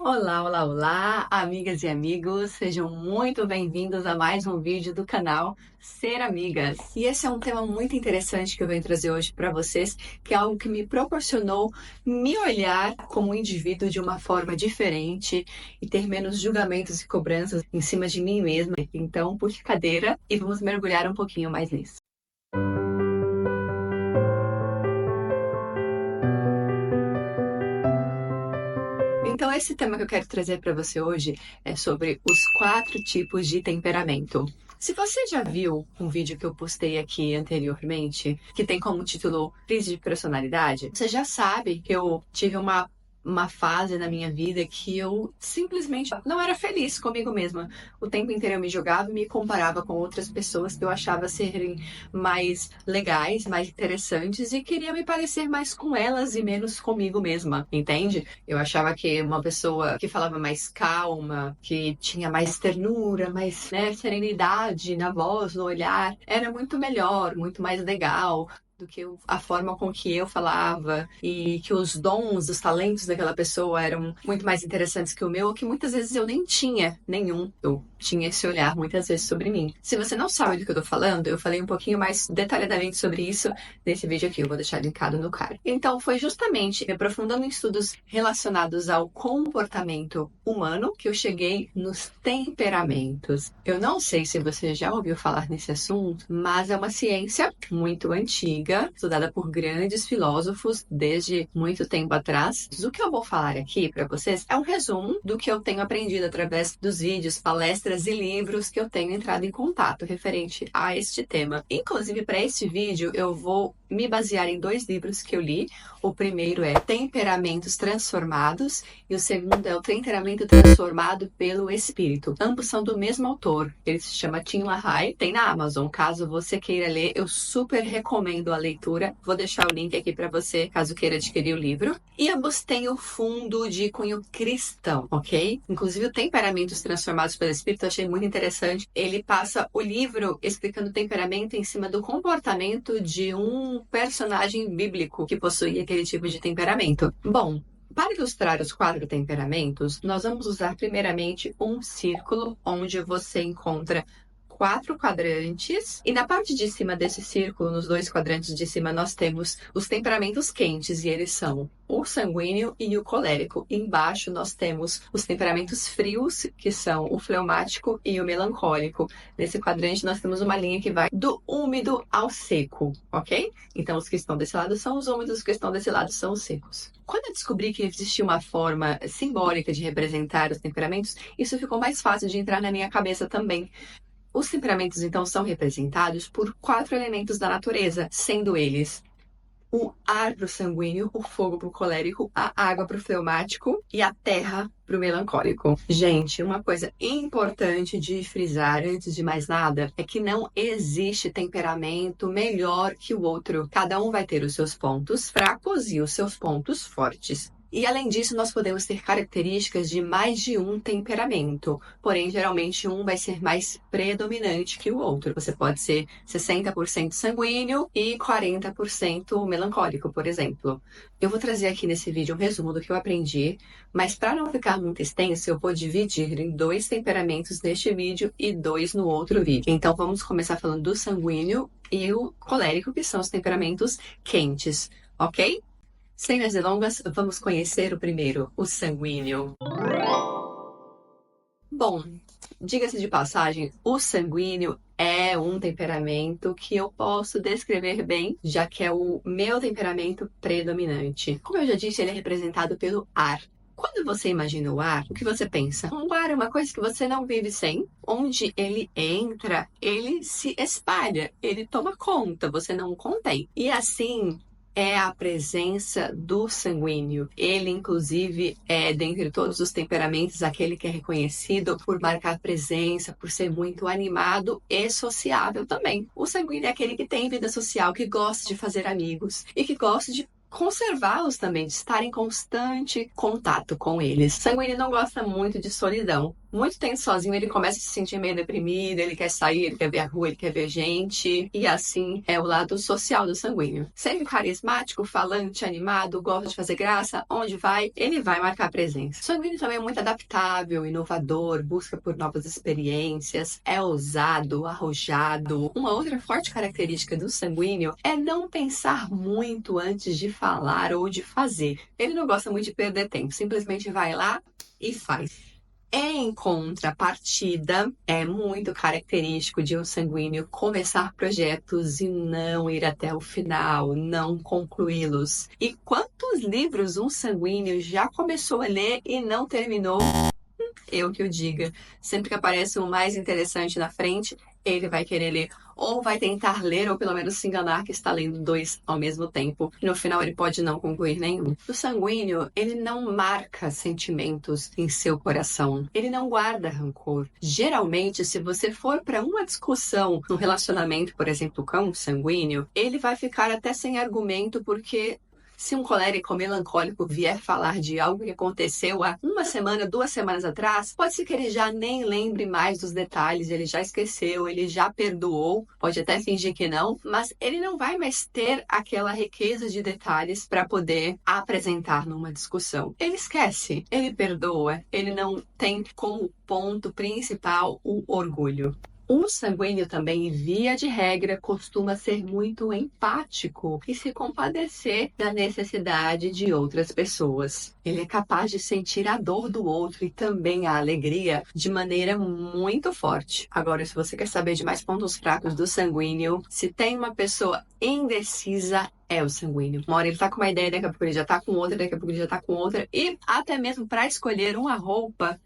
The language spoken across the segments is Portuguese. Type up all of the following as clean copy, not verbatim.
Olá, olá, olá, amigas e amigos, sejam muito bem-vindos a mais um vídeo do canal Ser Amigas. E esse é um tema muito interessante que eu venho trazer hoje para vocês, que é algo que me proporcionou me olhar como indivíduo de uma forma diferente e ter menos julgamentos e cobranças em cima de mim mesma. Então, puxe cadeira e vamos mergulhar um pouquinho mais nisso. Então, esse tema que eu quero trazer para você hoje é sobre os 4 tipos de temperamento. Se você já viu um vídeo que eu postei aqui anteriormente, que tem como título Crise de Personalidade, você já sabe que eu tive uma fase na minha vida que eu simplesmente não era feliz comigo mesma. O tempo inteiro eu me julgava e me comparava com outras pessoas que eu achava serem mais legais, mais interessantes e queria me parecer mais com elas e menos comigo mesma, entende? Eu achava que uma pessoa que falava mais calma, que tinha mais ternura, mais, serenidade na voz, no olhar, era muito melhor, muito mais legal do que a forma com que eu falava e que os dons, os talentos daquela pessoa eram muito mais interessantes que o meu, que muitas vezes eu nem tinha nenhum. Eu tinha esse olhar muitas vezes sobre mim. Se você não sabe do que eu tô falando, eu falei um pouquinho mais detalhadamente sobre isso nesse vídeo aqui, eu vou deixar linkado no card. Então, foi justamente me aprofundando em estudos relacionados ao comportamento humano que eu cheguei nos temperamentos. Eu não sei se você já ouviu falar nesse assunto, mas é uma ciência muito antiga, estudada por grandes filósofos desde muito tempo atrás. O que eu vou falar aqui para vocês é um resumo do que eu tenho aprendido através dos vídeos, palestras e livros que eu tenho entrado em contato referente a este tema. Inclusive, para este vídeo, eu vou me basear em 2 livros que eu li. O primeiro é Temperamentos Transformados e o segundo é O Temperamento Transformado pelo Espírito. Ambos são do mesmo autor. Ele se chama Tim LaHaye. Tem na Amazon. Caso você queira ler, eu super recomendo a leitura. Vou deixar o link aqui para você, caso queira adquirir o livro. E ambos têm o fundo de cunho cristão, ok? Inclusive, o Temperamentos Transformados pelo Espírito eu achei muito interessante. Ele passa o livro explicando o temperamento em cima do comportamento de um personagem bíblico que possuía aquele tipo de temperamento. Bom, para ilustrar os 4 temperamentos, nós vamos usar primeiramente um círculo onde você encontra 4 quadrantes, e na parte de cima desse círculo, nos 2 quadrantes de cima, nós temos os temperamentos quentes, e eles são o sanguíneo e o colérico. Embaixo nós temos os temperamentos frios, que são o fleumático e o melancólico. Nesse quadrante nós temos uma linha que vai do úmido ao seco, ok? Então os que estão desse lado são os úmidos, os que estão desse lado são os secos. Quando eu descobri que existia uma forma simbólica de representar os temperamentos, isso ficou mais fácil de entrar na minha cabeça também. Os temperamentos, então, são representados por 4 elementos da natureza, sendo eles o ar para o sanguíneo, o fogo para o colérico, a água para o fleumático e a terra para o melancólico. Gente, uma coisa importante de frisar antes de mais nada é que não existe temperamento melhor que o outro. Cada um vai ter os seus pontos fracos e os seus pontos fortes. E além disso, nós podemos ter características de mais de um temperamento, porém, geralmente um vai ser mais predominante que o outro. Você pode ser 60% sanguíneo e 40% melancólico, por exemplo. Eu vou trazer aqui nesse vídeo um resumo do que eu aprendi, mas para não ficar muito extenso, eu vou dividir em 2 temperamentos neste vídeo e 2 no outro vídeo. Então, vamos começar falando do sanguíneo e o colérico, que são os temperamentos quentes, ok? Sem mais delongas, vamos conhecer o primeiro, o sanguíneo. Bom, diga-se de passagem, o sanguíneo é um temperamento que eu posso descrever bem, já que é o meu temperamento predominante. Como eu já disse, ele é representado pelo ar. Quando você imagina o ar, o que você pensa? O ar é uma coisa que você não vive sem. Onde ele entra, ele se espalha, ele toma conta, você não contém. E assim é a presença do sanguíneo. Ele, inclusive, é, dentre todos os temperamentos, aquele que é reconhecido por marcar presença, por ser muito animado e sociável também. O sanguíneo é aquele que tem vida social, que gosta de fazer amigos e que gosta de conservá-los também, de estar em constante contato com eles. O sanguíneo não gosta muito de solidão. muito tempo sozinho, ele começa a se sentir meio deprimido, ele quer sair, ele quer ver a rua, ele quer ver gente. E assim é o lado social do sanguíneo. Sempre carismático, falante, animado, gosta de fazer graça, onde vai, ele vai marcar presença. O sanguíneo também é muito adaptável, inovador, busca por novas experiências, é ousado, arrojado. Uma outra forte característica do sanguíneo é não pensar muito antes de falar ou de fazer. Ele não gosta muito de perder tempo, simplesmente vai lá e faz. Em contrapartida, é muito característico de um sanguíneo começar projetos e não ir até o final, não concluí-los. E quantos livros um sanguíneo já começou a ler e não terminou? Eu que o diga. Sempre que aparece o mais interessante na frente, ele vai querer ler. Ou vai tentar ler, ou pelo menos se enganar que está lendo 2 ao mesmo tempo. E no final ele pode não concluir nenhum. O sanguíneo, ele não marca sentimentos em seu coração. Ele não guarda rancor. Geralmente, se você for para uma discussão, um relacionamento, por exemplo, com um sanguíneo, ele vai ficar até sem argumento porque se um colérico melancólico vier falar de algo que aconteceu há 1 semana, 2 semanas atrás, pode ser que ele já nem lembre mais dos detalhes, ele já esqueceu, ele já perdoou, pode até fingir que não, mas ele não vai mais ter aquela riqueza de detalhes para poder apresentar numa discussão. Ele esquece, ele perdoa, ele não tem como ponto principal o orgulho. O sanguíneo também, via de regra, costuma ser muito empático e se compadecer da necessidade de outras pessoas. Ele é capaz de sentir a dor do outro e também a alegria de maneira muito forte. Agora, se você quer saber de mais pontos fracos do sanguíneo, se tem uma pessoa indecisa, é o sanguíneo. Uma hora ele tá com uma ideia, daqui a pouco ele já tá com outra, daqui a pouco ele já tá com outra. E até mesmo para escolher uma roupa,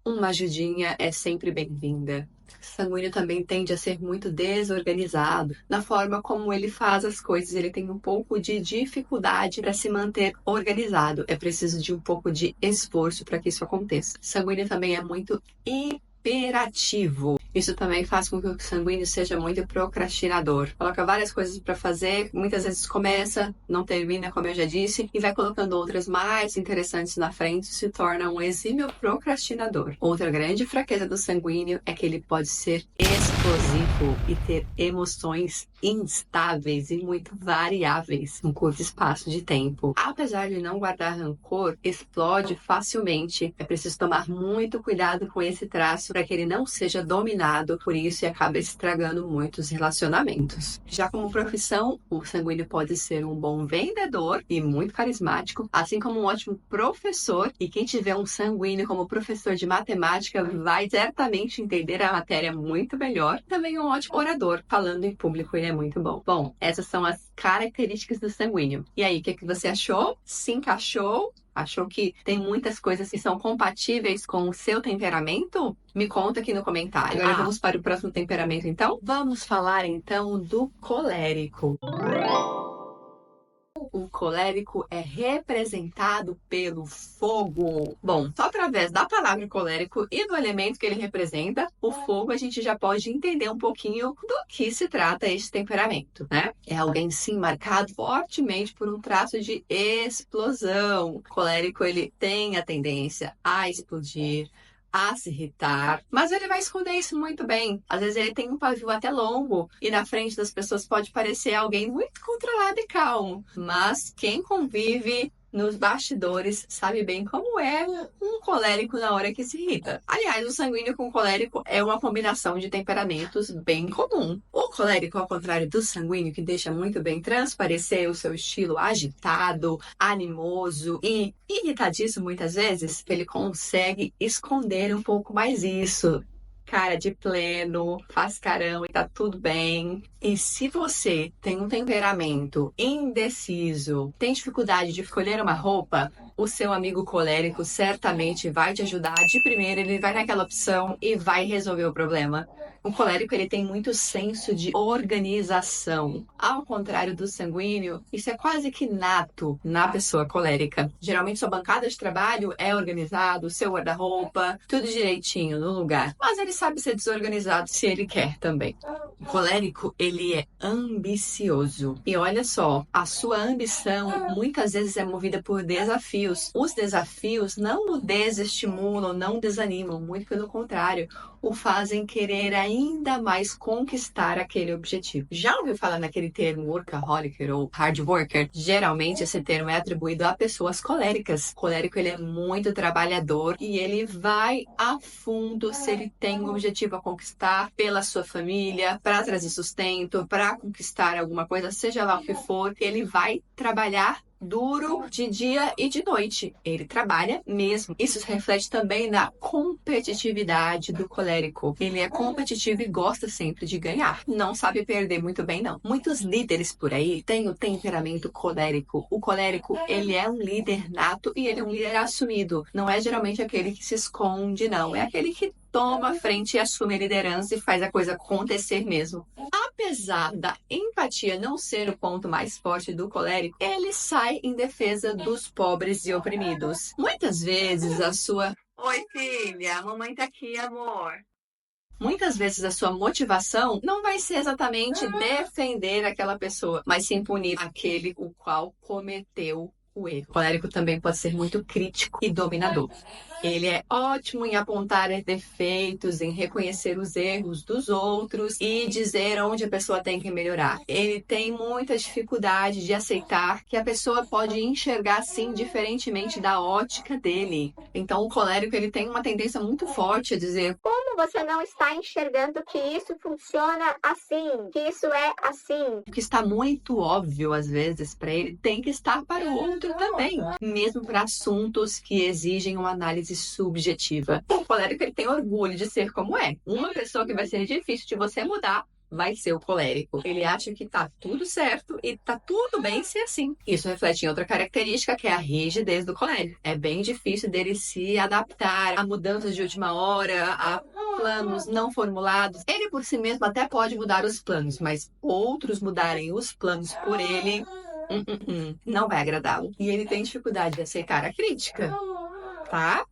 uma ajudinha é sempre bem-vinda. Sanguíneo também tende a ser muito desorganizado. Na forma como ele faz as coisas, ele tem um pouco de dificuldade para se manter organizado. É preciso de um pouco de esforço para que isso aconteça. Sanguíneo também é muito hiperativo. Isso também faz com que o sanguíneo seja muito procrastinador. Coloca várias coisas para fazer, muitas vezes começa, não termina, como eu já disse, e vai colocando outras mais interessantes na frente, se torna um exímio procrastinador. Outra grande fraqueza do sanguíneo é que ele pode ser explosivo e ter emoções instáveis e muito variáveis num curto espaço de tempo. Apesar de não guardar rancor, explode facilmente. É preciso tomar muito cuidado com esse traço para que ele não seja dominado por isso e acaba estragando muitos relacionamentos. Já como profissão, o sanguíneo pode ser um bom vendedor e muito carismático, assim como um ótimo professor, e quem tiver um sanguíneo como professor de matemática vai certamente entender a matéria muito melhor. Também é um ótimo orador, falando em público ele é muito bom. Bom, essas são as características do sanguíneo. E aí, o que você achou? Se encaixou? Achou que tem muitas coisas que são compatíveis com o seu temperamento? Me conta aqui no comentário. Agora vamos para o próximo temperamento, então? Vamos falar, então, do colérico. O colérico é representado pelo fogo. Bom, só através da palavra colérico e do elemento que ele representa, o fogo, a gente já pode entender um pouquinho do que se trata este temperamento, né? É alguém, sim, marcado fortemente por um traço de explosão. O colérico, ele tem a tendência a explodir, a se irritar, mas ele vai esconder isso muito bem. Às vezes ele tem um pavio até longo e na frente das pessoas pode parecer alguém muito controlado e calmo, mas quem convive nos bastidores sabe bem como é um colérico na hora que se irrita. Aliás, o sanguíneo com o colérico é uma combinação de temperamentos bem comum. O colérico, ao contrário do sanguíneo, que deixa muito bem transparecer o seu estilo agitado, animoso e irritadiço muitas vezes, ele consegue esconder um pouco mais isso. Cara de pleno, faz carão e tá tudo bem. E se você tem um temperamento indeciso, tem dificuldade de escolher uma roupa, o seu amigo colérico certamente vai te ajudar. De primeira, ele vai naquela opção e vai resolver o problema. O colérico, ele tem muito senso de organização. Ao contrário do sanguíneo, isso é quase que nato na pessoa colérica. Geralmente, sua bancada de trabalho é organizado, seu guarda-roupa, tudo direitinho no lugar. Mas ele sabe ser desorganizado se ele quer também. O colérico, ele é ambicioso. E olha só, a sua ambição muitas vezes é movida por desafios. Os desafios não o desestimulam, não desanimam, muito pelo contrário, o fazem querer ainda mais conquistar aquele objetivo. Já ouviu falar naquele termo workaholic ou hard worker? Geralmente esse termo é atribuído a pessoas coléricas. O colérico, ele é muito trabalhador e ele vai a fundo se ele tem um objetivo a conquistar pela sua família, para trazer sustento, para conquistar alguma coisa, seja lá o que for, ele vai trabalhar duro de dia e de noite. Ele trabalha mesmo. Isso se reflete também na competitividade do colérico. Ele é competitivo e gosta sempre de ganhar. Não sabe perder muito bem, não. Muitos líderes por aí têm o temperamento colérico. O colérico, ele é um líder nato e ele é um líder assumido. Não é geralmente aquele que se esconde, não. É aquele que toma a frente e assume a liderança e faz a coisa acontecer mesmo. Apesar da empatia não ser o ponto mais forte do colérico, ele sai em defesa dos pobres e oprimidos. Muitas vezes a sua... Oi, filha, a mamãe tá aqui, amor. Muitas vezes a sua motivação não vai ser exatamente defender aquela pessoa, mas sim punir aquele o qual cometeu o erro. O colérico também pode ser muito crítico e dominador. Ele é ótimo em apontar defeitos, em reconhecer os erros dos outros e dizer onde a pessoa tem que melhorar. Ele tem muita dificuldade de aceitar que a pessoa pode enxergar assim diferentemente da ótica dele. Então o colérico, ele tem uma tendência muito forte a dizer: como você não está enxergando que isso funciona assim, que isso é assim? O que está muito óbvio às vezes para ele tem que estar para o outro também, mesmo para assuntos que exigem uma análise subjetiva. O colérico, ele tem orgulho de ser como é. Uma pessoa que vai ser difícil de você mudar vai ser o colérico. Ele acha que tá tudo certo e tá tudo bem ser assim. Isso reflete em outra característica, que é a rigidez do colérico. É bem difícil dele se adaptar a mudanças de última hora, a planos não formulados. Ele por si mesmo até pode mudar os planos, mas outros mudarem os planos por ele, não vai agradá-lo. E ele tem dificuldade de aceitar a crítica, tá?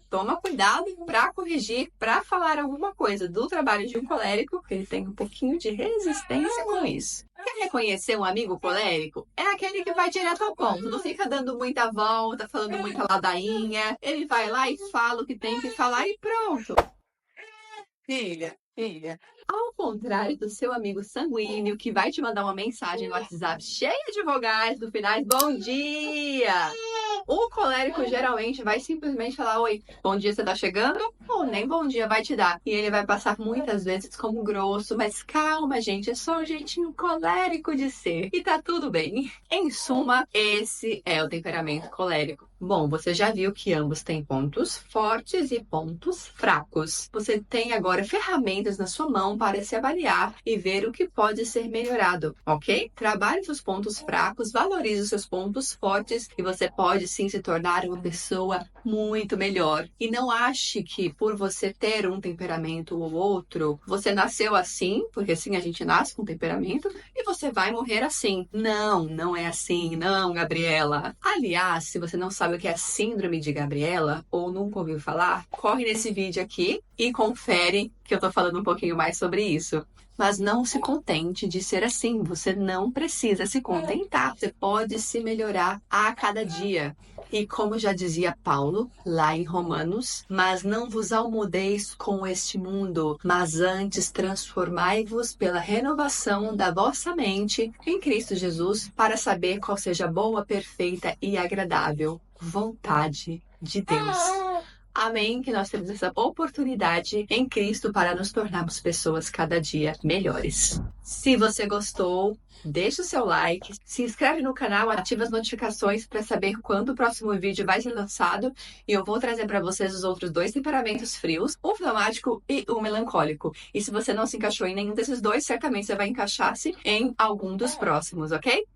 Toma cuidado para corrigir, para falar alguma coisa do trabalho de um colérico, porque ele tem um pouquinho de resistência com isso. Quer reconhecer um amigo colérico? É aquele que vai direto ao ponto, não fica dando muita volta, falando muita ladainha. Ele vai lá e fala o que tem que falar e pronto. Filha, ao contrário do seu amigo sanguíneo, que vai te mandar uma mensagem no WhatsApp cheia de vogais no final, bom dia! O colérico geralmente vai simplesmente falar: oi, bom dia, você tá chegando? Ou nem bom dia vai te dar. E ele vai passar muitas vezes como grosso, mas calma, gente, é só um jeitinho colérico de ser. E tá tudo bem. Em suma, esse é o temperamento colérico. Bom, você já viu que ambos têm pontos fortes e pontos fracos. Você tem agora ferramentas na sua mão para se avaliar e ver o que pode ser melhorado, ok? Trabalhe seus pontos fracos, valorize os seus pontos fortes e você pode sim se tornar uma pessoa muito melhor. E não ache que por você ter um temperamento ou outro, você nasceu assim, porque sim, a gente nasce com temperamento, e você vai morrer assim. Não, não é assim, não, Gabriela. Aliás, se você não sabe o que é a síndrome de Gabriela, ou nunca ouviu falar, corre nesse vídeo aqui e confere que eu tô falando um pouquinho mais sobre isso. Mas não se contente de ser assim, você não precisa se contentar. Você pode se melhorar a cada dia. E como já dizia Paulo, lá em Romanos, mas não vos almodeis com este mundo, mas antes transformai-vos pela renovação da vossa mente em Cristo Jesus, para saber qual seja a boa, perfeita e agradável vontade de Deus. Amém, que nós temos essa oportunidade em Cristo para nos tornarmos pessoas cada dia melhores. Se você gostou, deixa o seu like, se inscreve no canal, ativa as notificações para saber quando o próximo vídeo vai ser lançado e eu vou trazer para vocês os outros dois temperamentos frios, o fleumático e o melancólico. E se você não se encaixou em nenhum desses dois, certamente você vai encaixar-se em algum dos próximos, ok?